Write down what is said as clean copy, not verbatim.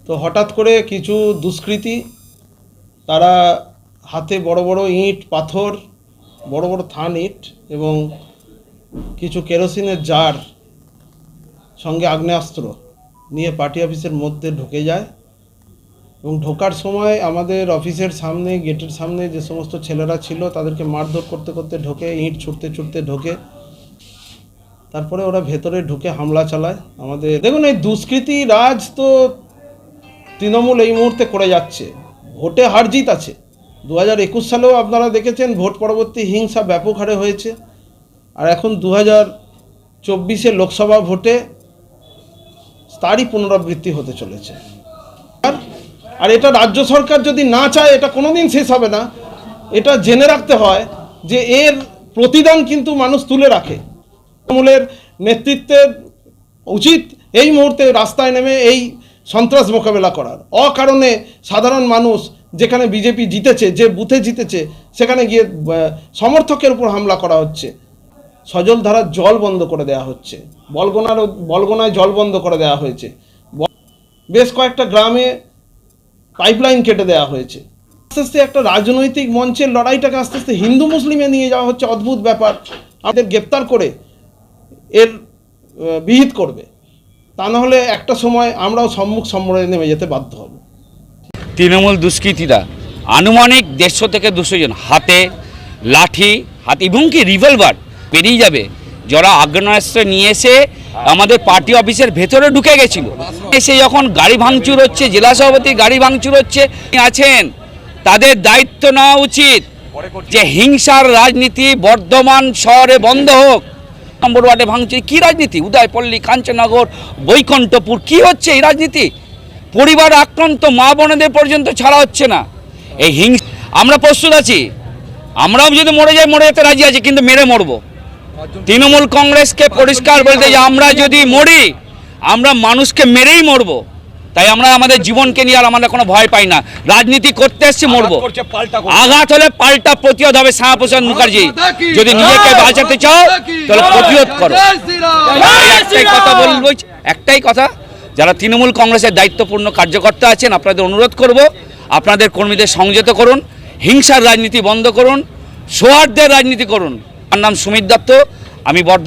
তো হঠাৎ করে কিছু দুষ্কৃতী তারা হাতে বড় বড় ইট পাথর, বড় বড় থান ইট এবং কিছু কেরোসিনের জার সঙ্গে আগ্নেয়াস্ত্র নিয়ে পার্টি অফিসের মধ্যে ঢুকে যায় এবং ঢোকার সময় আমাদের অফিসের সামনে, গেটের সামনে যে সমস্ত ছেলেরা ছিল তাদেরকে মারধর করতে করতে ঢোকে, ইট ছুটতে ছুটতে ঢোকে। তারপরে ওরা ভেতরে ঢুকে হামলা চালায় আমাদের। দেখুন, এই দুষ্কৃতী রাজ তো তৃণমূল এই মুহূর্তে করে যাচ্ছে। ভোটে হার জিত আছে। 2021 সালেও আপনারা দেখেছেন ভোট পরবর্তী হিংসা ব্যাপক হারে হয়েছে, আর এখন 2024 লোকসভা ভোটে তারই পুনরাবৃত্তি হতে চলেছে। আর এটা রাজ্য সরকার যদি না চায় এটা কোনোদিন শেষ হবে না। এটা জেনে রাখতে হয় যে এর প্রতিদান কিন্তু মানুষ তুলে রাখে। তৃণমূলের নেতৃত্বের উচিত এই মুহূর্তে রাস্তায় নেমে এই সন্ত্রাস মোকাবেলা করার। অকারণে সাধারণ মানুষ যেখানে বিজেপি জিতেছে, যে বুথে জিতেছে, সেখানে গিয়ে সমর্থকের উপর হামলা করা হচ্ছে। সজলধারার জল বন্ধ করে দেওয়া হচ্ছে, বলগোনায় জল বন্ধ করে দেওয়া হয়েছে, বেশ কয়েকটা গ্রামে পাইপলাইন কেটে দেওয়া হয়েছে। আস্তে আস্তে একটা রাজনৈতিক মঞ্চের লড়াইটাকে আস্তে আস্তে হিন্দু মুসলিমে নিয়ে যাওয়া হচ্ছে। অদ্ভুত ব্যাপার। আমাদের গ্রেপ্তার করে এর বিহিত করবে, তা নাহলে একটা সময় আমরাও সম্মুখ সমরে নেমে যেতে বাধ্য হব। তৃণমূল দুষ্কৃতীরা আনুমানিক 150 থেকে 200 জন হাতে লাঠি, হাতে এবং কি রিভলভার পেরিয়ে যাবে, যারা আগ্নেয়াস্ত্র নিয়ে এসে আমাদের পার্টি অফিসের ভেতরে ঢুকে গেছিল। এসে যখন গাড়ি ভাঙচুর হচ্ছে, জেলা সভাপতি গাড়ি ভাঙচুর হচ্ছে, আছেন তাদের দায়িত্ব নেওয়া উচিত যে হিংসার রাজনীতি বর্ধমান শহরে বন্ধ হোক। নম্বর ওয়ার্ডে ভাঙচুর কী রাজনীতি? উদয়পল্লী, কাঞ্চননগর, বৈকুণ্ঠপুর কী হচ্ছে এই রাজনীতি? পরিবার আক্রান্ত মা বোনেদের পর্যন্ত ছাড়া হচ্ছে না। এই হিংসা আমরা প্রস্তুত আছি, আমরাও যদি মরে যাই মরে যেতে রাজি আছি, কিন্তু মেরে মরবো। তৃণমূল কংগ্রেসকে পরিষ্কার বলতে যে আমরা যদি মরি আমরা মানুষকে মেরেই মরবো। তাই আমরা আমাদের জীবনকে নিয়ে আর আমরা কোনো ভয় পাই না। রাজনীতি করতে এসছি, মরবো। আঘাত হলে পাল্টা প্রতিরোধ হবে। শ্যামাপ্রসাদ মুখার্জি, যদি নিজেকে বাঁচাতে চাও তাহলে প্রতিরোধ করো। একটাই কথা বলবো, একটাই কথা, যারা তৃণমূল কংগ্রেসের দায়িত্বপূর্ণ কার্যকর্তা আছেন আপনাদের অনুরোধ করব, আপনাদের কর্মীদের সংযত করুন, হিংসার রাজনীতি বন্ধ করুন, সৌহার্দ্যের রাজনীতি করুন। আমার নাম সুমিত দত্ত, আমি বর্ধমান।